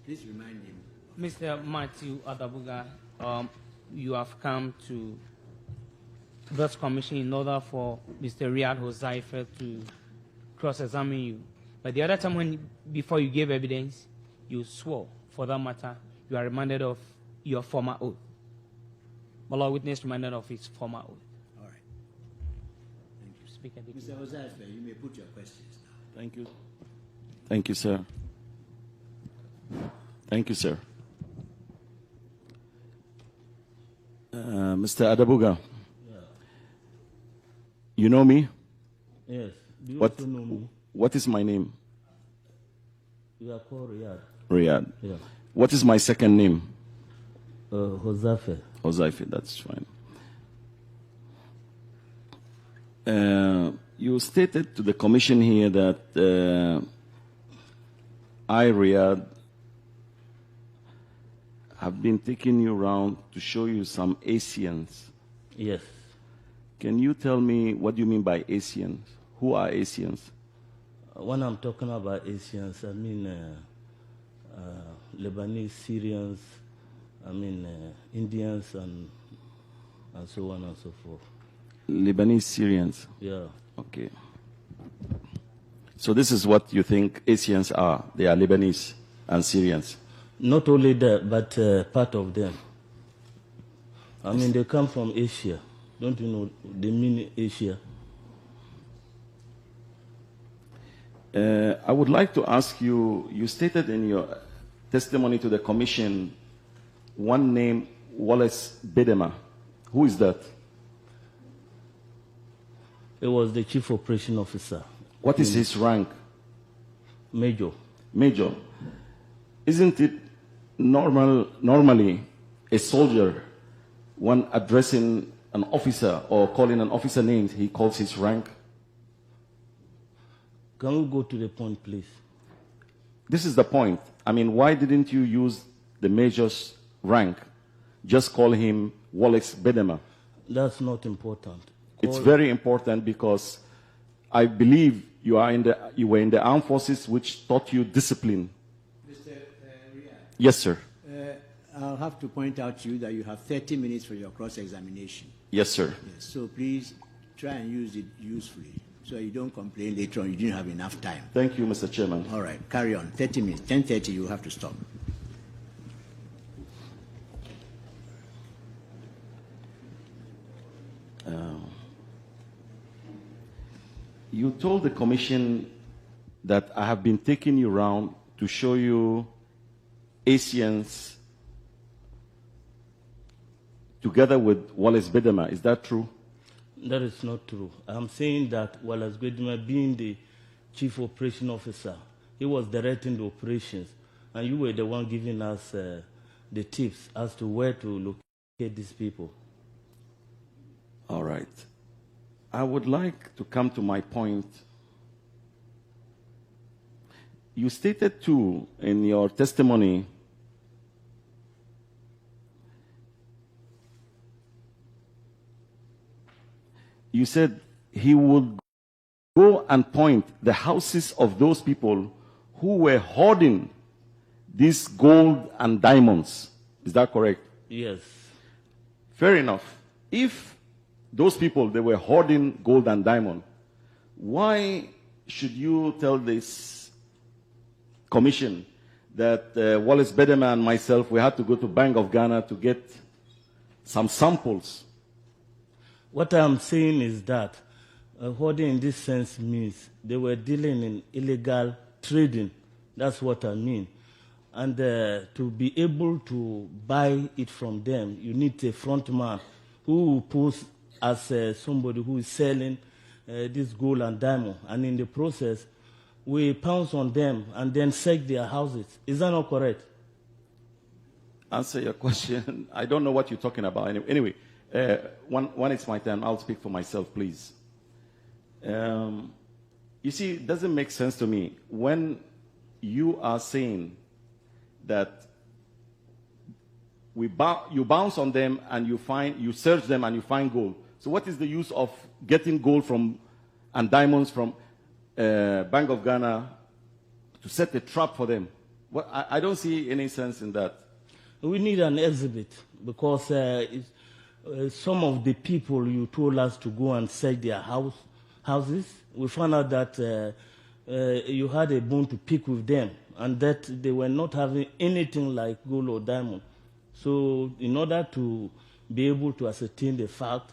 Please remind him. Mr. Matthew Adabuga, you have come to this commission in order for Mr. Riyad Hosaifa to cross-examine you. But the other time before you gave evidence, you swore, for that matter, you are reminded of your former oath. My witness reminded of his former oath. All right. Thank you. Speaker, Mr. Hosaifa, you may put your questions now. Thank you. Thank you, sir. Thank you, sir. Mr. Adabuga, you know me? Yes. Do you What, also know me? what is my name? You are called Riyad. Riyad. Yeah. What is my second name? Hosaifa. Hosaifa, that's fine. You stated to the commission here that I, Riyad, have been taking you around to show you some Asians. Yes. Can you tell me what you mean by Asians? Who are Asians? When I'm talking about Asians, I mean Lebanese, Syrians, I mean Indians, and so on and so forth. Lebanese, Syrians. Yeah. Okay. So this is what you think Asians are. They are Lebanese and Syrians. Not only that, but part of them. I mean, they come from Asia. Don't you know they mean Asia? I would like to ask you, you stated in your testimony to the commission one name, Wallace Bedema. Who is that? It was the chief operation officer. What is his rank? Major. Major. Isn't it normally a soldier, when addressing an officer or calling an officer names, he calls his rank? Can we go to the point, please? This is the point. I mean, why didn't you use the major's rank? Just call him Wallace Bedema. That's not important. It's very important because I believe you were in the armed forces, which taught you discipline. Mr. Riyad. Yes, sir. I'll have to point out to you that you have 30 minutes for your cross-examination. Yes, sir. Yes, so please try and use it usefully so you don't complain later on you didn't have enough time. Thank you, Mr. Chairman. All right, carry on. 30 minutes. 10:30, you have to stop. You told the commission that I have been taking you around to show you Asians together with Wallace Bedema. Is that true? That is not true. I'm saying that Wallace Bedema, being the chief operation officer, he was directing the operations, and you were the one giving us the tips as to where to locate these people. All right. I would like to come to my point. You stated too in your testimony you said he would go and point the houses of those people who were hoarding these gold and diamonds. Is that correct? Yes. Fair enough. If those people, they were hoarding gold and diamond, why should you tell this commission that Wallace Bedema and myself, we had to go to Bank of Ghana to get some samples? What I'm saying is that hoarding in this sense means they were dealing in illegal trading. That's what I mean. And to be able to buy it from them, you need a front man who will pose as somebody who is selling this gold and diamond. And in the process, we pounce on them and then search their houses. Is that not correct? Answer your question. I don't know what you're talking about. Anyway, when it's my turn, I'll speak for myself, please. You see, it doesn't make sense to me when you are saying that you bounce on them and you search them and you find gold. So what is the use of getting gold and diamonds from Bank of Ghana to set a trap for them? Well, I don't see any sense in that. We need an exhibit because some of the people you told us to go and search their houses, we found out that you had a bone to pick with them and that they were not having anything like gold or diamond. So in order to be able to ascertain the fact,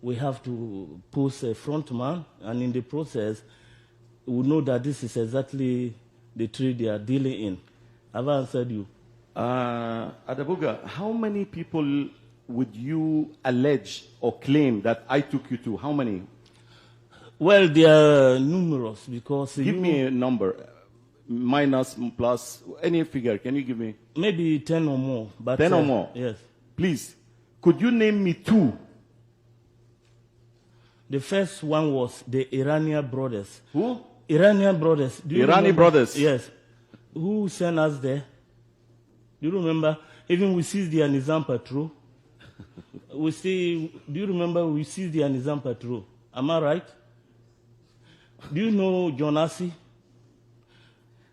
we have to post a front man, and in the process, we know that this is exactly the trade they are dealing in. Have I answered you? Adabuga, how many people would you allege or claim that I took you to? How many? Well, they are numerous because Give me a number, minus, plus, any figure. Can you give me? Maybe 10 or more. But, 10 or more? Yes. Please, could you name me 2? The first one was the Iranian brothers. Who? Iranian brothers. Do you Iranian remember? brothers? Yes. Who sent us there? Do you remember? Even we seized the Nizam patrol. Do you remember we seized the Nizam patrol? Am I right? Do you know John Assi?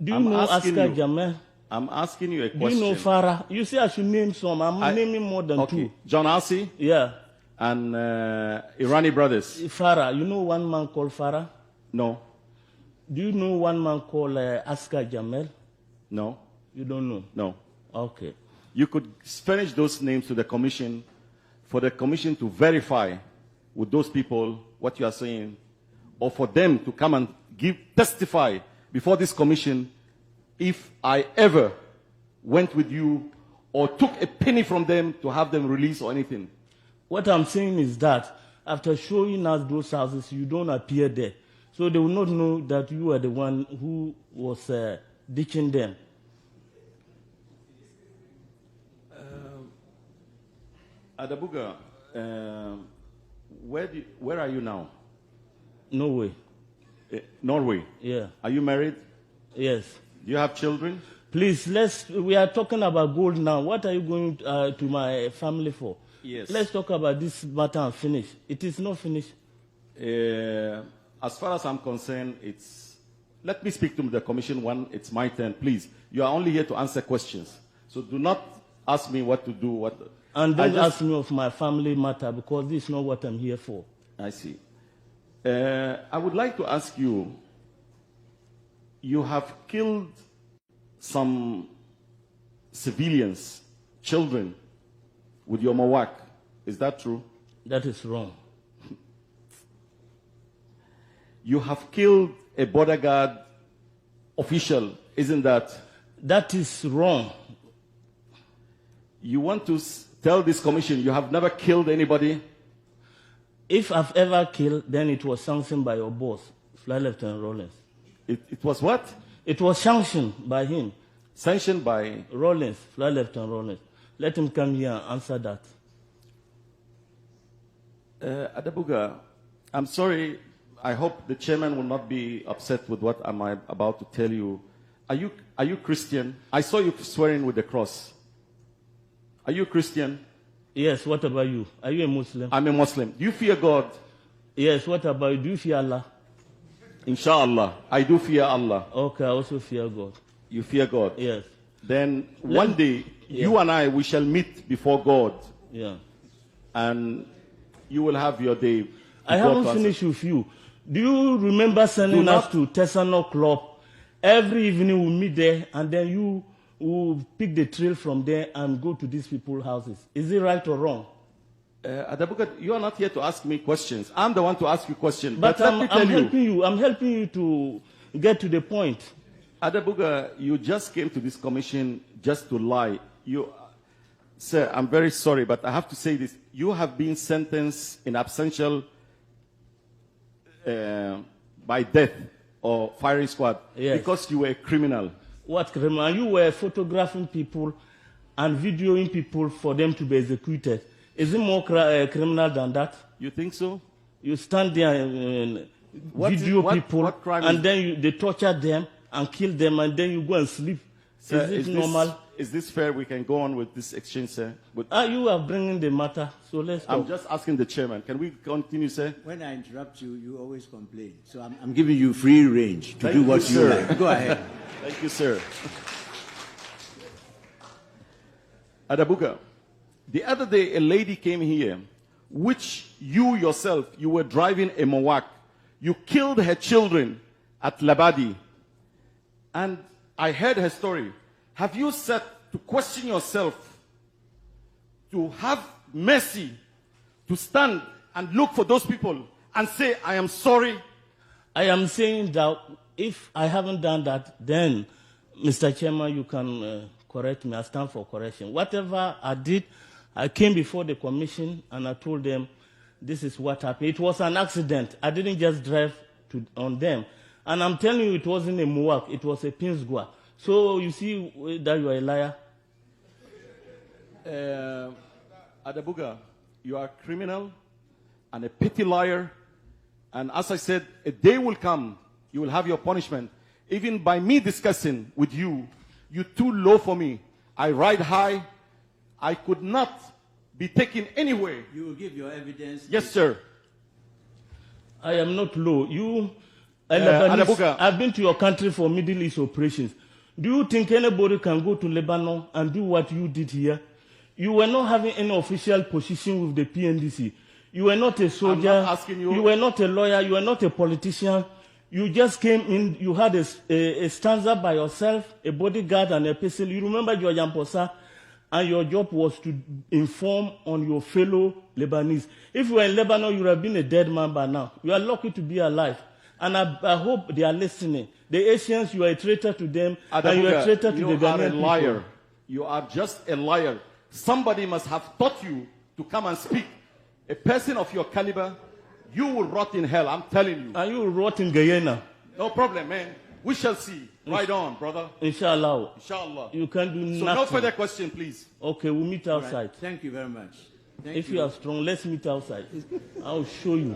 Do you know Askar Jamel? I'm asking you a question. Do you know Farah? You say I should name some. I'm naming more than 2. John Assi? Yeah. And Irani brothers? Farah. You know one man called Farah? No. Do you know one man called Askar Jamel? No. You don't know? No. Okay. You could furnish those names to the commission for the commission to verify with those people what you are saying, or for them to come and testify before this commission if I ever went with you or took a penny from them to have them released or anything. What I'm saying is that after showing us those houses, you don't appear there. So they will not know that you are the one who was ditching them. Adabuga, where are you now? Norway. Norway? Yeah. Are you married? Yes. Do you have children? Please, we are talking about gold now. What are you going to my family for? Yes. Let's talk about this matter and finish. It is not finished. As far as I'm concerned, let me speak to the commission one. It's my turn. Please, you are only here to answer questions. So do not ask me what to do. And don't ask me of my family matter because this is not what I'm here for. I see. I would like to ask you, you have killed some civilians, children, with your mawak. Is that true? That is wrong. You have killed a border guard official, isn't that? That is wrong. You want to tell this commission you have never killed anybody? If I've ever killed, then it was sanctioned by your boss, Flight Lieutenant Rollins. It was what? It was sanctioned by him. Sanctioned by? Rollins, Flight Lieutenant Rollins. Let him come here and answer that. Adabuga, I'm sorry. I hope the chairman will not be upset with what I'm about to tell you. Are you Christian? I saw you swearing with the cross. Are you Christian? Yes, what about you? Are you a Muslim? I'm a Muslim. Do you fear God? Yes, what about you? Do you fear Allah? Inshallah, I do fear Allah. Okay, I also fear God. You fear God? Yes. Then one day, you and I, we shall meet before God. Yeah. And you will have your day. I haven't finished with you. Do you remember sending us to Tesano Club? Every evening we meet there, and then you will pick the trail from there and go to these people's houses. Is it right or wrong? Adabuga, you are not here to ask me questions. I'm the one to ask you questions. But I'm helping you. I'm helping you to get to the point. Adabuga, you just came to this commission just to lie. Sir, I'm very sorry, but I have to say this. You have been sentenced in absentia by death or firing squad because you were a criminal. What criminal? You were photographing people and videoing people for them to be executed. Is it more criminal than that? You think so? You stand there and video people, and then they torture them and kill them, and then you go and sleep. Sir, is it normal? Is this fair? We can go on with this exchange, sir. You are bringing the matter, so let's go. I'm just asking the chairman. Can we continue, sir? When I interrupt you, you always complain. So I'm giving you free range to do what you like. Go ahead. Thank you, sir. Adabuga, the other day a lady came here, which you yourself, you were driving a Mowak. You killed her children at Labadi. And I heard her story. Have you said to question yourself, to have mercy, to stand and look for those people and say, I am sorry? I am saying that if I haven't done that, then, Mr. Chairman, you can correct me. I stand for correction. Whatever I did, I came before the commission and I told them this is what happened. It was an accident. I didn't just drive on them. And I'm telling you, it wasn't a Mowak. It was a Pinsgua. So you see that you are a liar? Adabuga, you are a criminal and a petty liar. And as I said, a day will come, you will have your punishment. Even by me discussing with you, you're too low for me. I ride high. I could not be taken anywhere. You will give your evidence. Yes, sir. I am not low. You, Adabuga. I've been to your country for Middle East operations. Do you think anybody can go to Lebanon and do what you did here? You were not having any official position with the PNDC. You were not a soldier. I'm not asking you. You were not a lawyer. You were not a politician. You just came in. You had a stanza by yourself, a bodyguard and a pistol. You remember your Yamposa, and your job was to inform on your fellow Lebanese. If you were in Lebanon, you would have been a dead man by now. You are lucky to be alive. And I hope they are listening. The Asians, you are a traitor to them, Adabuga, and you are a traitor to the Ghanaian people. You are a liar. You are just a liar. Somebody must have taught you to come and speak. A person of your caliber, you will rot in hell, I'm telling you. And you will rot in Guyana. No problem, man. We shall see. Right on, brother. Inshallah. Inshallah. You can do So nothing. no further question, please. Okay, we'll meet All right. outside. Thank you very much. Thank If you are strong, let's meet outside. I'll show you.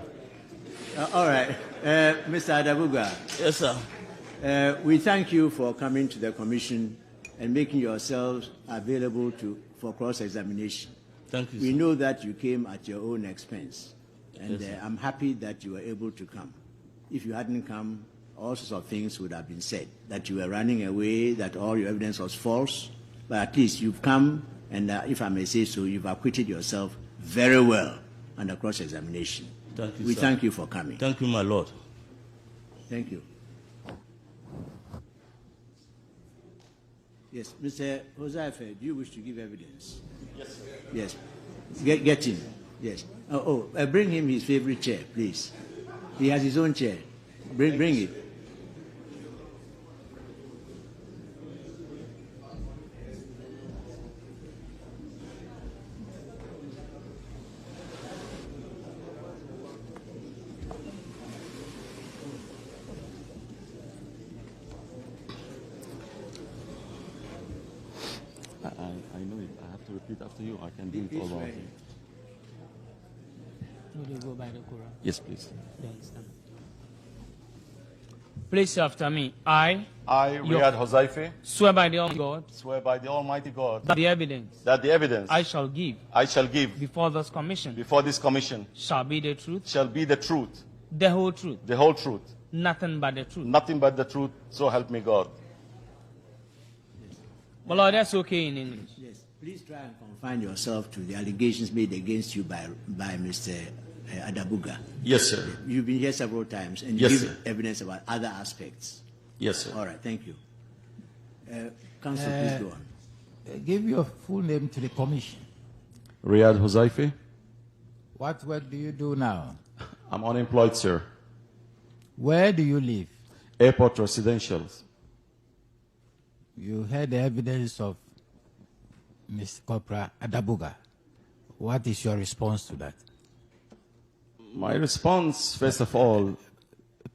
All right. Mr. Adabuga, Yes, sir. we thank you for coming to the commission and making yourselves available for cross-examination. Thank you, We sir. know that you came at your own expense, and Yes, sir. I'm happy that you were able to come. If you hadn't come, all sorts of things would have been said, that you were running away, that all your evidence was false, but at least you've come, and if I may say so, you've acquitted yourself very well under cross-examination. Thank you, We sir. thank you for coming. Thank you, my Lord. Thank you. Yes, Mr. Joseph, do you wish to give evidence? Yes, sir. Yes. Get him. Yes. Bring him his favorite chair, please. He has his own chair. Bring it. I know it. I have to repeat after you. I can do it all over. Will you go by the Quran? Yes, please. Then stand. Please after me. I I, Riyad Hozaife, swear by the Almighty God swear by the Almighty God that the evidence that the evidence I shall give I shall give before this commission before this commission shall be the truth, shall be the truth, the whole truth, the whole truth, nothing but the truth. nothing but the truth, so help me God. Well, Lord, that's okay in English. Yes. Please try and confine yourself to the allegations made against you by Mr. Adabuga. Yes, sir. You've been here several times, and you Yes, give sir. evidence about other aspects. Yes, sir. All right. Thank you. Counsel, please go on. Give your full name to the commission. Riyad Hozaife. What work do you do now? I'm unemployed, sir. Where do you live? Airport residentials. You heard the evidence of Ms. Corporal Adabuga. What is your response to that? My response, first of all,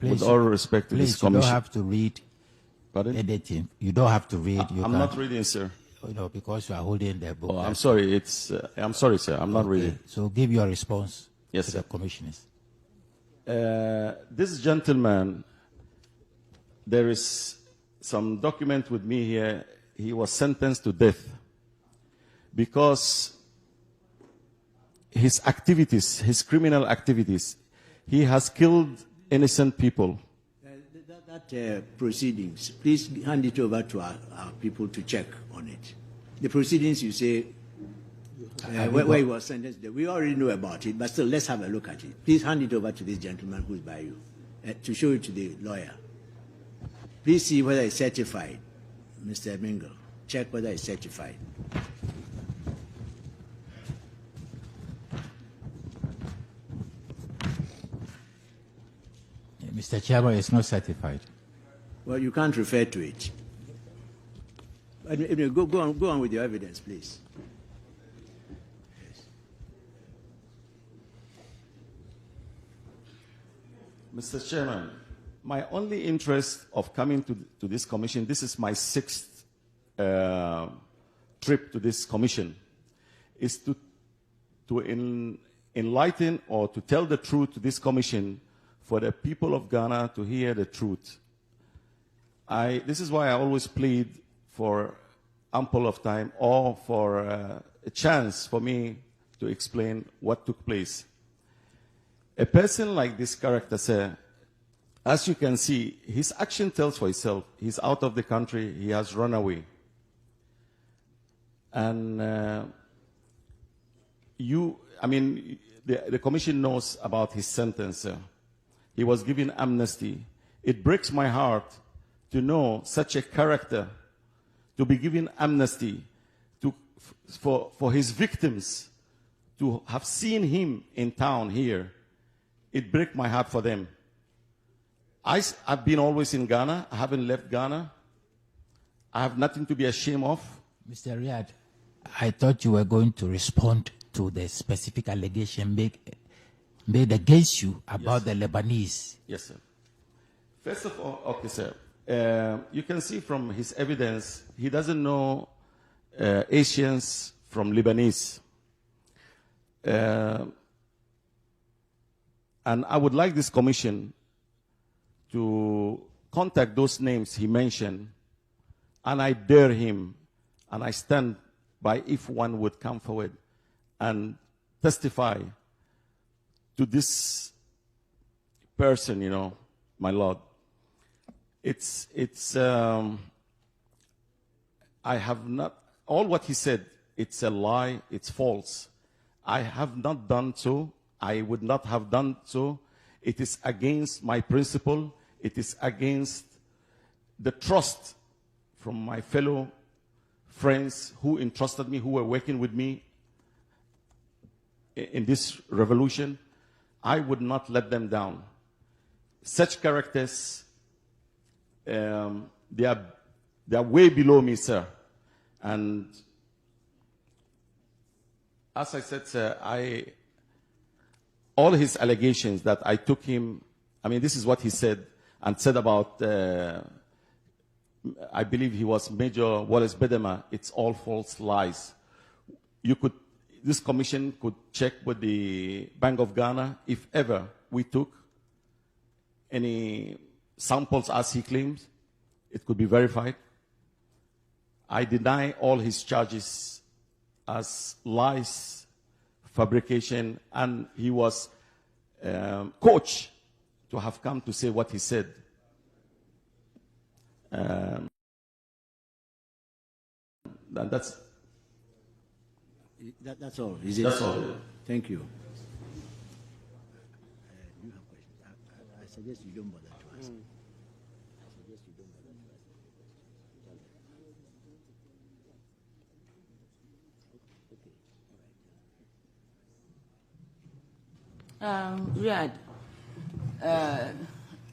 Please, with all respect to please, this you don't commission. have to read Pardon? anything. You don't have to read. You I'm can, not reading, sir. You know, because you are holding the book. Oh, I'm That's- sorry. I'm sorry, sir. I'm not Okay, reading. So give your response Yes, to sir. the commissioners. This gentleman, there is some document with me here. He was sentenced to death because his activities, his criminal activities, he has killed innocent people. Proceedings, please hand it over to our people to check on it. The proceedings, you say, Where he was sentenced. We already know about it, but still, let's have a look at it. Please hand it over to this gentleman who's by you to show it to the lawyer. Please see whether it's certified, Mr. Mingle. Check whether it's certified. Mr. Chairman, it's not certified. Well, you can't refer to it. Anyway, go on with your evidence, please. Mr. Chairman, my only interest of coming to this commission, this is my 6th trip to this commission, is to enlighten or to tell the truth to this commission for the people of Ghana to hear the truth. This is why I always plead for ample of time or for a chance for me to explain what took place. A person like this character, sir, as you can see, his action tells for itself. He's out of the country. He has run away. And the commission knows about his sentence, sir. He was given amnesty. It breaks my heart to know such a character to be given amnesty for his victims to have seen him in town here. It breaks my heart for them. I've been always in Ghana. I haven't left Ghana. I have nothing to be ashamed of. Mr. Riyad, I thought you were going to respond to the specific allegation made against you about the Lebanese. Yes, sir. First of all, okay, sir. You can see from his evidence, he doesn't know Asians from Lebanese. And I would like this commission to contact those names he mentioned, and I dare him, and I stand by if one would come forward and testify to this person, you know, my Lord. I have not, all what he said, it's a lie, it's false. I have not done so. I would not have done so. It is against my principle. It is against the trust from my fellow friends who entrusted me, who were working with me in this revolution. I would not let them down. Such characters, they are way below me, sir. And as I said, sir, all his allegations that I took him, I mean, this is what he said, and said about, I believe he was Major Wallace Bedema. It's all false lies. This commission could check with the Bank of Ghana if ever we took any samples as he claims. It could be verified. I deny all his charges as lies, fabrication, and he was coached to have come to say what he said. That's all. Is it? That's all. Thank you. You have questions. I suggest you don't bother to ask. Riyad,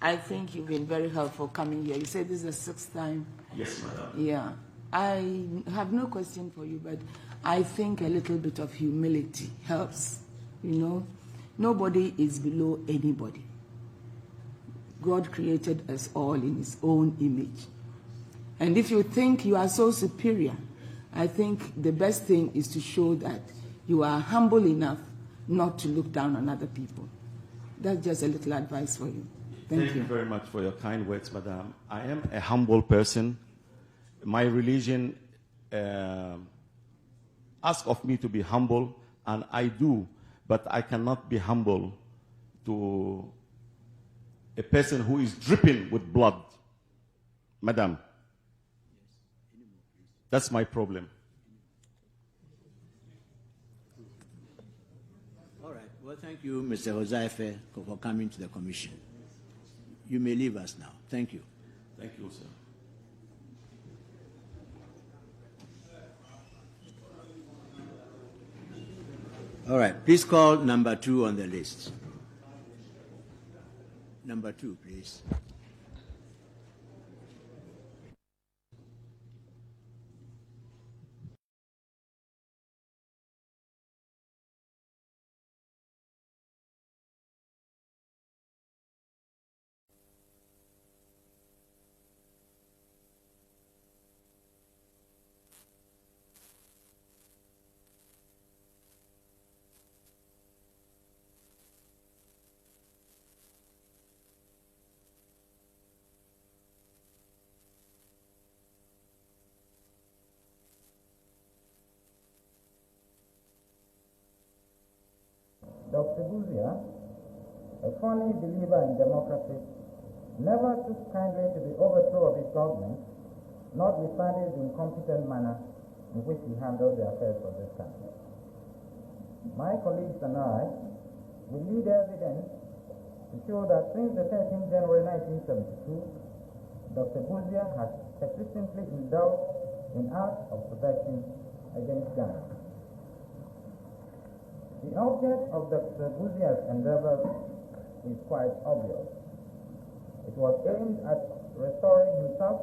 I think you've been very helpful coming here. You said this is the 6th time. Yes, madam. Yeah. I have no question for you, but I think a little bit of humility helps. You know, nobody is below anybody. God created us all in his own image. And if you think you are so superior, I think the best thing is to show that you are humble enough not to look down on other people. That's just a little advice for you. Thank you very much for your kind words, madam. I am a humble person. My religion asks of me to be humble, and I do, but I cannot be humble to a person who is dripping with blood. Madam, that's my problem. Thank you, Mr. Hozaife, for coming to the commission. You may leave us now. Thank you. Thank you, sir. All right, please call number 2 on the list. Number 2, please. Dr. Buzia, a firm believer in democracy, never took kindly to the overthrow of his government, notwithstanding the incompetent manner in which he handled the affairs of this country. My colleagues and I will lead evidence to show that since the 13th January 1972, Dr. Buzia has persistently indulged in acts of subversion against Ghana. The object of Dr. Buzia's endeavors is quite obvious. It was aimed at restoring himself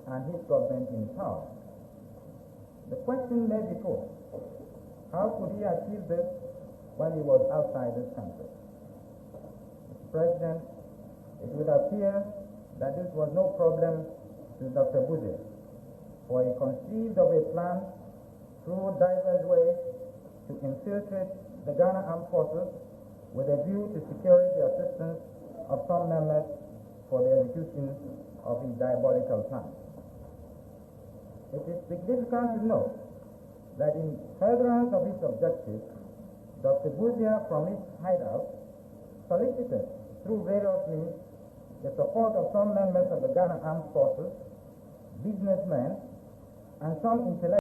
and his government in power. The question may be put, how could he achieve this when he was outside this country? Mr. President, it would appear that this was no problem to Dr. Buzia, for he conceived of a plan through diverse ways to infiltrate the Ghana Armed Forces with a view to securing the assistance of some members for the execution of his diabolical plan. It is significant to note that in furtherance of his objectives, Dr. Buzia from his hideout solicited through various means the support of some members of the Ghana Armed Forces, businessmen, and some intellectuals